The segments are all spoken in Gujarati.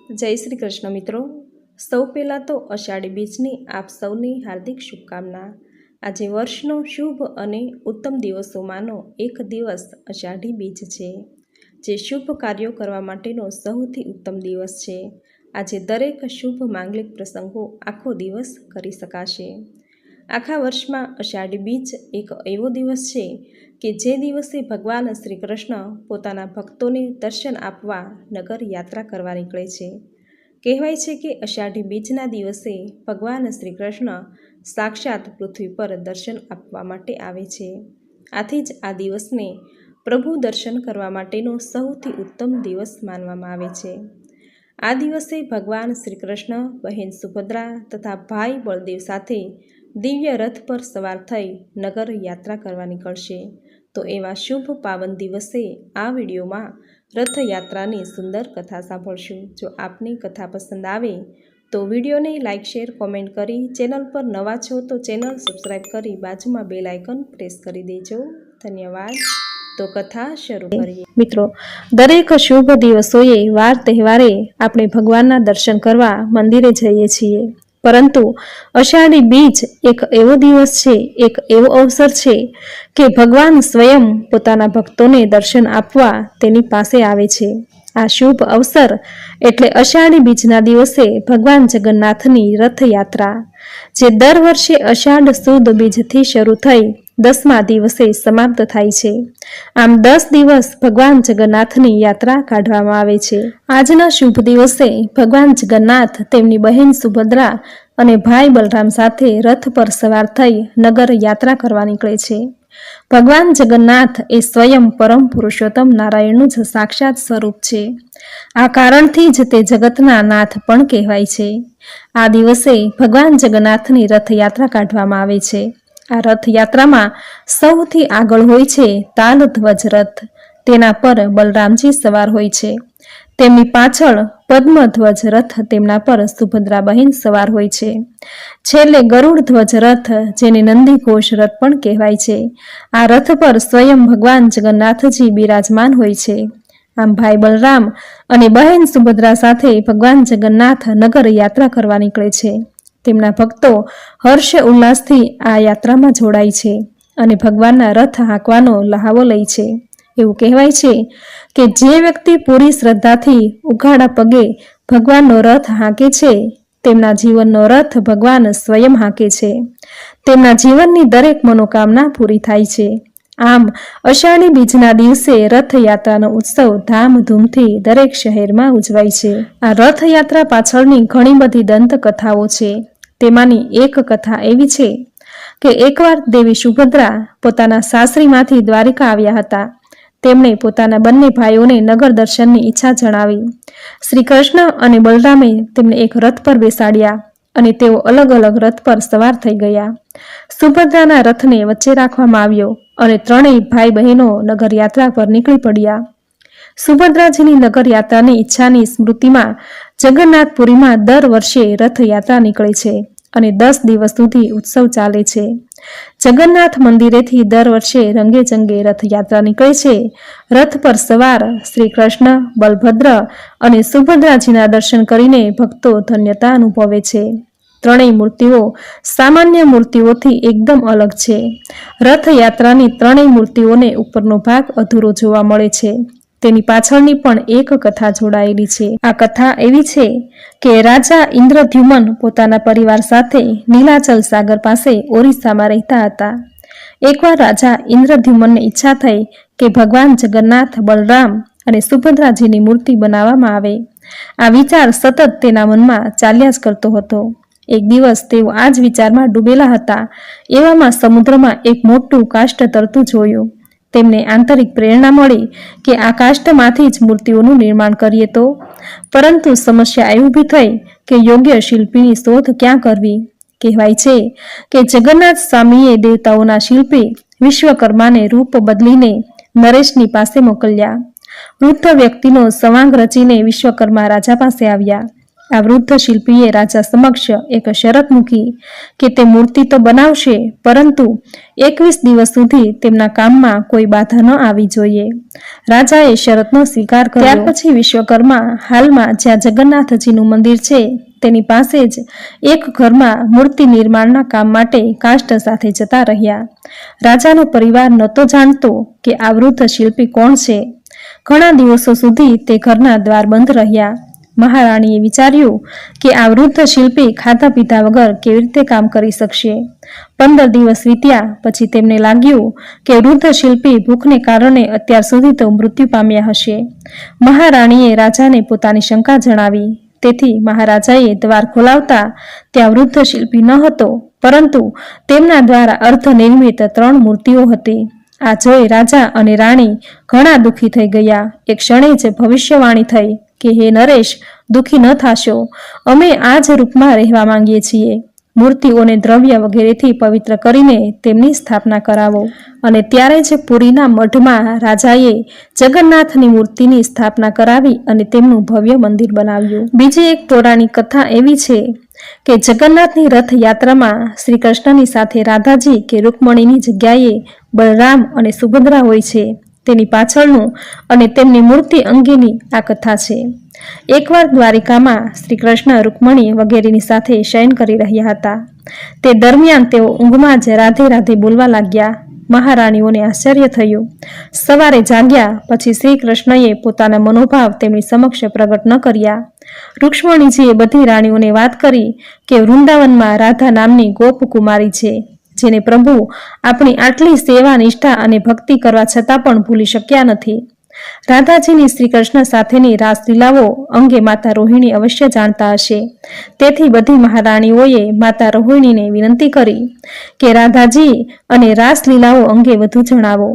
જય શ્રી કૃષ્ણ મિત્રો। સૌ પહેલાં તો અષાઢી બીજની આપ સૌની હાર્દિક શુભકામના। આજે વર્ષનો શુભ અને ઉત્તમ દિવસોમાંનો એક દિવસ અષાઢી બીજ છે, જે શુભ કાર્યો કરવા માટેનો સૌથી ઉત્તમ દિવસ છે। આજે દરેક શુભ માંગલિક પ્રસંગો આખો દિવસ કરી શકાશે। આખા વર્ષમાં અષાઢી બીજ એક એવો દિવસ છે કે જે દિવસે ભગવાન શ્રી કૃષ્ણ પોતાના ભક્તોને દર્શન આપવા નગર યાત્રા કરવા નીકળે છે। કહેવાય છે કે અષાઢી બીજના દિવસે ભગવાન શ્રી કૃષ્ણ સાક્ષાત પૃથ્વી પર દર્શન આપવા માટે આવે છે। આથી જ આ દિવસને પ્રભુ દર્શન કરવા માટેનો સૌથી ઉત્તમ દિવસ માનવામાં આવે છે। આ દિવસે ભગવાન શ્રી કૃષ્ણ બહેન સુભદ્રા તથા ભાઈ બળદેવ સાથે દિવ્ય રથ પર સવાર થઈ નગર યાત્રા કરવા નીકળશે। તો એવા શુભ પાવન દિવસે આ વિડીયોમાં રથયાત્રાની સુંદર કથા સાંભળશું। જો આપને કથા પસંદ આવે તો વિડીયોને લાઇક શેર કોમેન્ટ કરી, ચેનલ પર નવા છો તો ચેનલ સબસ્ક્રાઈબ કરી બાજુમાં બેલ આઇકન પ્રેસ કરી દેજો। ધન્યવાદ। તો કથા શરૂ કરીએ। મિત્રો, દરેક શુભ દિવસોએ વાર તહેવારે આપણે ભગવાનના દર્શન કરવા મંદિરે જઈએ છીએ, પરંતુ અષાઢી બીજ એક એવો દિવસ છે, એક એવો અવસર છે કે ભગવાન સ્વયં પોતાના ભક્તોને દર્શન આપવા તેની પાસે આવે છે। આ શુભ અવસર એટલે અષાઢી બીજના દિવસે ભગવાન જગન્નાથની રથયાત્રા, જે દર વર્ષે અષાઢ સુદ બીજથી શરૂ થઈ 10મા દિવસે સમાપ્ત થાય છે। આમ 10 દિવસ ભગવાન જગન્નાથની યાત્રા કાઢવામાં આવે છે। આજના શુભ દિવસે ભગવાન જગન્નાથ તેમની બહેન સુભદ્રા અને ભાઈ બલરામ સાથે રથ પર સવાર થઈ નગર યાત્રા કરવા નીકળે છે। ભગવાન જગન્નાથ એ સ્વયં પરમ પુરુષોત્તમ નારાયણનું જ સાક્ષાત સ્વરૂપ છે। આ કારણથી જ તે જગતના નાથ પણ કહેવાય છે। આ દિવસે ભગવાન જગન્નાથની રથયાત્રા કાઢવામાં આવે છે। આ રથયાત્રામાં સૌથી આગળ હોય છે તાલ ધ્વજ રથ, તેના પર બલરામજી સવાર હોય છે। તેમની પાછળ પદ્મધ્વજ રથ, તેમના પર સુભદ્રા બહેન સવાર હોય છે। છેલ્લે ગરુડ ધ્વજ રથ, જેને નંદી ઘોષ રથ પણ કહેવાય છે, આ રથ પર સ્વયં ભગવાન જગન્નાથજી બિરાજમાન હોય છે। આમ ભાઈ બલરામ અને બહેન સુભદ્રા સાથે ભગવાન જગન્નાથ નગર યાત્રા કરવા નીકળે છે। તેમના ભક્તો હર્ષ ઉલ્લાસથી આ યાત્રામાં જોડાય છે અને ભગવાનના રથ હાંકવાનો લહાવો લે છે। એવું કહેવાય છે કે જે વ્યક્તિ પૂરી શ્રદ્ધાથી ઉઘાડા પગે ભગવાનનો રથ હાંકે છે, તેમના જીવનનો રથ ભગવાન સ્વયં હાંકે છે। તેમના જીવનની દરેક મનોકામના પૂરી થાય છે। આમ અષાઢી બીજના દિવસે રથયાત્રાનો ઉત્સવ ધામધૂમથી દરેક શહેરમાં ઉજવાય છે। આ રથયાત્રા પાછળની ઘણી બધી દંતકથાઓ છે। તેમાંની એક કથા એવી છે કે એકવાર દેવી સુભદ્રા પોતાના સાસરીમાંથી દ્વારિકા આવ્યા હતા। તેમણે પોતાના બંને ભાઈઓને નગર દર્શનની ઈચ્છા જણાવી। શ્રી કૃષ્ણ અને બલરામે તેમને એક રથ પર બેસાડ્યા અને તેઓ અલગ અલગ રથ પર સવાર થઈ ગયા। સુભદ્રાના રથને વચ્ચે રાખવામાં આવ્યો અને ત્રણેય ભાઈ બહેનો નગર યાત્રા પર નીકળી પડ્યા। સુભદ્રાજીની નગર યાત્રાની ઈચ્છાની સ્મૃતિમાં જગન્નાથપુરીમાં દર વર્ષે રથયાત્રા નીકળે છે અને 10 દિવસ સુધી ઉત્સવ ચાલે છે। જગન્નાથ મંદિરેથી દર વર્ષે રંગે ચંગે રથયાત્રા નીકળે છે। રથ પર સવાર શ્રી કૃષ્ણ, બલભદ્ર અને સુભદ્રાજીના દર્શન કરીને ભક્તો ધન્યતા અનુભવે છે। ત્રણેય મૂર્તિઓ સામાન્ય મૂર્તિઓથી એકદમ અલગ છે। રથયાત્રાની ત્રણેય મૂર્તિઓને ઉપરનો ભાગ અધૂરો જોવા મળે છે। તેની પાછળની પણ એક કથા જોડાયેલી છે। આ કથા એવી છે કે રાજા ઇન્દ્રદ્યુમન પોતાના પરિવાર સાથે નીલાચલ સાગર પાસે ઓરિસ્સામાં રહેતા હતા। એકવાર રાજા ઇન્દ્રદ્યુમનને ઈચ્છા થઈ કે ભગવાન જગન્નાથ, બલરામ અને સુભદ્રાજીની મૂર્તિ બનાવવામાં આવે। આ વિચાર સતત તેના મનમાં ચાલ્યા જ કરતો હતો। એક દિવસ તેઓ આ જ વિચારમાં ડૂબેલા હતા। એવામાં સમુદ્રમાં એક મોટું કાષ્ઠ તરતું જોયું। તેમને આંતરિક પ્રેરણા મળી કે આ કાષ્ઠમાંથી જ મૂર્તિઓનું નિર્માણ કરીએ તો, પરંતુ સમસ્યા એ ઊભી થઈ કે યોગ્ય શિલ્પીની શોધ ક્યાં કરવી। કહેવાય છે કે જગન્નાથ સ્વામીએ દેવતાઓના શિલ્પી વિશ્વકર્માને રૂપ બદલીને નરેશની પાસે મોકલ્યા। વૃદ્ધ વ્યક્તિનો સવાંગ રચીને વિશ્વકર્મા રાજા પાસે આવ્યા આ વૃદ્ધ શિલ્પીએ રાજા સમક્ષ એક શરત મૂકી કે તે મૂર્તિ તો બનાવશે, પરંતુ 21 દિવસ સુધી તેમના કામમાં કોઈ બાધા ન આવી જોઈએ. રાજાએ શરતનો સ્વીકાર કર્યો. ત્યાર પછી વિશ્વકર્મા હાલમાં જ્યાં જગન્નાથજીનું મંદિર છે તેની પાસે જ એક ઘરમાં મૂર્તિ નિર્માણના કામ માટે કાષ્ઠ સાથે જતા રહ્યા. રાજાનો પરિવાર નહોતો જાણતો કે આ વૃદ્ધ શિલ્પી કોણ છે. ઘણા દિવસો સુધી તે ઘરના દ્વાર બંધ રહ્યા. મહારાણીએ વિચાર્યું કે આ વૃદ્ધ શિલ્પી ખાધા પીધા વગર કેવી રીતે કામ કરી શકશે. 15 દિવસ વીત્યા પછી તેમને લાગ્યું કે વૃદ્ધ શિલ્પી ભૂખને કારણે અત્યાર સુધી તો મૃત્યુ પામ્યા હશે. મહારાણીએ રાજાને પોતાની શંકા જણાવી. તેથી મહારાજાએ દ્વાર ખોલાવતા ત્યાં વૃદ્ધ શિલ્પી ન હતો, પરંતુ તેમના દ્વારા અર્ધનિર્મિત 3 મૂર્તિઓ હતી. આ જોઈ રાજા અને રાણી ઘણા દુઃખી થઈ ગયા. એક ક્ષણે જ ભવિષ્યવાણી થઈ કે હે નરેશ, દુઃખી ન થાશો, અમે આ જ રૂપમાં રહેવા માંગીએ છીએ. મૂર્તિઓને દ્રવ્ય વગેરેથી પવિત્ર કરીને તેમની સ્થાપના કરાવો. અને ત્યારે જ પુરીના મઢમાં રાજાએ જગન્નાથની મૂર્તિની સ્થાપના કરાવી અને તેમનું ભવ્ય મંદિર બનાવ્યું. બીજી એક પૌરાણિક કથા એવી છે કે જગન્નાથની રથયાત્રામાં શ્રી કૃષ્ણની સાથે રાધાજી કે રૂકમણીની જગ્યાએ બલરામ અને સુભદ્રા હોય છે. તેની પાછળનું અને તેમની મૂર્તિ અંગેની આ કથા છે. એકવાર દ્વારિકામાં શ્રી કૃષ્ણ રૂકમણી વગેરેની સાથે શયન કરી રહ્યા હતા. તે દરમિયાન તેઓ ઊંઘમાં જ રાધે રાધે બોલવા લાગ્યા. મહારાણીઓને આશ્ચર્ય થયું. સવારે જાગ્યા પછી શ્રી કૃષ્ણએ પોતાના મનોભાવ તેમની સમક્ષ પ્રગટ ન કર્યા. રૂક્ષ્મણીજીએ બધી રાણીઓને વાત કરી કે વૃંદાવનમાં રાધા નામની ગોપકુમારી છે, જેને પ્રભુ આપણી આટલી સેવા, નિષ્ઠા અને ભક્તિ કરવા છતાં પણ ભૂલી શક્યા નથી. રાધાજીની શ્રી કૃષ્ણ સાથેની રાસલીલાઓ અંગે માતા રોહિણી અવશ્ય જાણતા હશે. તેથી બધી મહારાણીઓએ માતા રોહિણીને વિનંતી કરી કે રાધાજી અને રાસલીલાઓ અંગે વધુ જણાવો.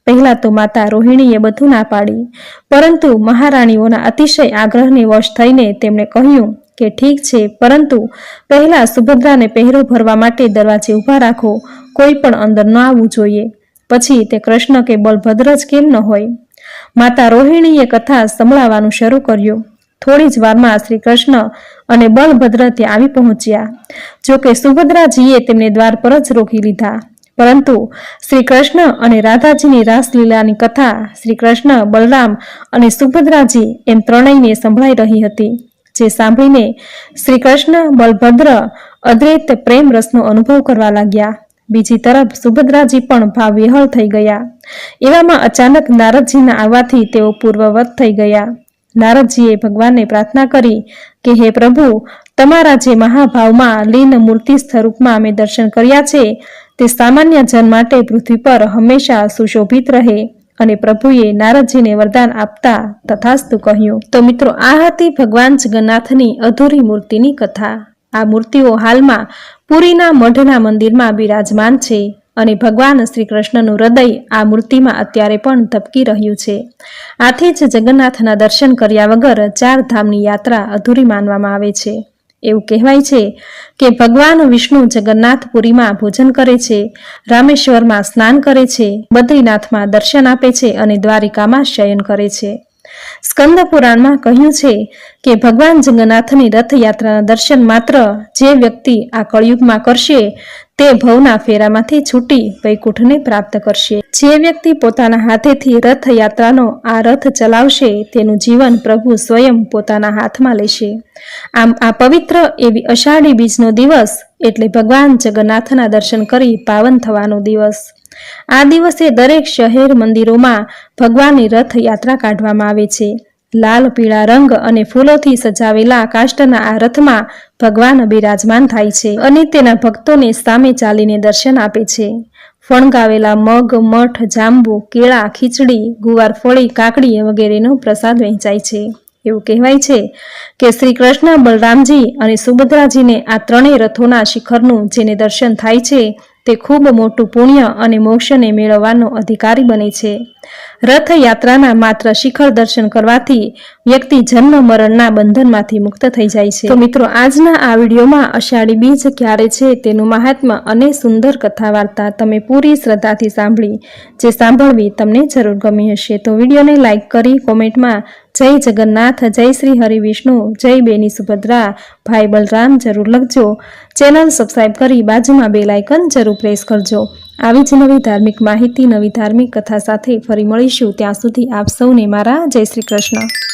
પહેલા તો માતા રોહિણીએ બધું ના પાડી, પરંતુ મહારાણીઓના અતિશય આગ્રહને વશ થઈને તેમણે કહ્યું કે ઠીક છે, પરંતુ પહેલા સુભદ્રાને પહેરો ભરવા માટે દરવાજે ઊભા રાખો, કોઈ પણ અંદર ન આવવું જોઈએ. પછી તે કૃષ્ણ કે બલભદ્ર જ કેમ ન હોય. માતા રોહિણીએ કથા સંભળાવવાનું શરૂ કર્યું. થોડી જ વારમાં શ્રી કૃષ્ણ અને બલભદ્ર ત્યાં આવી પહોંચ્યા. જો કે સુભદ્રાજીએ તેમને દ્વાર પર જ રોકી લીધા. પરંતુ શ્રી કૃષ્ણ અને રાધાજીની રાસલીલાની કથા શ્રી કૃષ્ણ, બલરામ અને સુભદ્રાજી એમ ત્રણેયને સંભળાઈ રહી હતી, જે સાંભળીને શ્રી કૃષ્ણ, બલભદ્ર અદ્વૈત પ્રેમ રસનો અનુભવ કરવા લાગ્યા. બીજી તરફ સુભદ્રાજી પણ ભાવ વિહળ થઈ ગયા. એવામાં અચાનક નારદજીના આવવાથી તેઓ પૂર્વવત થઈ ગયા. નારદજીએ ભગવાનને પ્રાર્થના કરી કે હે પ્રભુ, તમારા જે મહાભાવમાં લીન મૂર્તિ સ્વરૂપમાં અમે દર્શન કર્યા છે તે સામાન્ય જન માટે પૃથ્વી પર હંમેશા સુશોભિત રહે. અને પ્રભુએ નારદજીને વરદાન આપતા તથાસ્તુ કહ્યું. તો મિત્રો, આ હતી ભગવાન જગન્નાથની અધૂરી મૂર્તિની કથા. આ મૂર્તિઓ હાલમાં પુરીના મઢના મંદિરમાં બિરાજમાન છે અને ભગવાન શ્રી કૃષ્ણનું હૃદય આ મૂર્તિમાં અત્યારે પણ ધબકી રહ્યું છે. આથી જ જગન્નાથના દર્શન કર્યા વગર 4 ધામની યાત્રા અધૂરી માનવામાં આવે છે. એવું કહેવાય છે કે ભગવાન વિષ્ણુ જગન્નાથપુરીમાં ભોજન કરે છે, રામેશ્વરમાં સ્નાન કરે છે, બદ્રીનાથમાં દર્શન આપે છે અને દ્વારિકામાં શયન કરે છે. સ્કંદ પુરાણમાં કહ્યું છે કે ભગવાન જગન્નાથની રથયાત્રાના દર્શન માત્ર જે વ્યક્તિ આ કળિયુગમાં કરશે તે ભવના ફેરામાંથી છૂટી વૈકુંઠને પ્રાપ્ત કરશે. જે વ્યક્તિ પોતાના હાથેથી રથયાત્રાનો આ રથ ચલાવશે તેનું જીવન પ્રભુ સ્વયં પોતાના હાથમાં લેશે. આમ આ પવિત્ર એવી અષાઢી બીજનો દિવસ એટલે ભગવાન જગન્નાથના દર્શન કરી પાવન થવાનો દિવસ. આ દિવસે દરેક શહેર મંદિરોમાં ભગવાનની રથયાત્રા કાઢવામાં આવે છે. લાલ પીળા રંગ અને ફૂલોથી સજાવેલા કાષ્ઠના આ રથમાં ભગવાન બિરાજમાન થાય છે અને તેના ભક્તોને સામે ચાલીને દર્શન આપે છે. ફણગાવેલા મગ, મઠ, જાંબુ, કેળા, ખીચડી, ગુવાર ફળી, કાકડી વગેરેનો પ્રસાદ વહેંચાય છે. એવું કહેવાય છે કે શ્રી કૃષ્ણ, બલરામજી અને સુભદ્રાજીને આ ત્રણેય રથોના શિખરનું જેને દર્શન થાય છે તે ખૂબ મોટું પુણ્ય અને મોક્ષને મેળવવાનો અધિકારી બને છે. રથયાત્રાના માત્ર શિખર દર્શન કરવાથી વ્યક્તિ જન્મ મરણના બંધનમાંથી મુક્ત થઈ જાય છે. તો મિત્રો, આજના આ વિડીયોમાં અષાઢી બીજ ક્યારે છે તેનું મહાત્મ્ય અને સુંદર કથા વાર્તા તમે પૂરી શ્રદ્ધાથી સાંભળી, જે સાંભળવી તમને જરૂર ગમી હશે. તો વિડીયોને લાઈક કરી કોમેન્ટમાં જય જગન્નાથ, જય શ્રી હરિ વિષ્ણુ, જય બેની સુભદ્રા, ભાઈ બલરામ જરૂર લખજો। ચેનલ સબસ્ક્રાઈબ કરી બાજુમાં બેલ આઇકન જરૂર પ્રેસ કરજો। આવી જ નવી ધાર્મિક માહિતી, નવી ધાર્મિક કથા સાથે ફરી મળીશું। ત્યાં સુધી આપ સૌને મારા જય શ્રી કૃષ્ણ।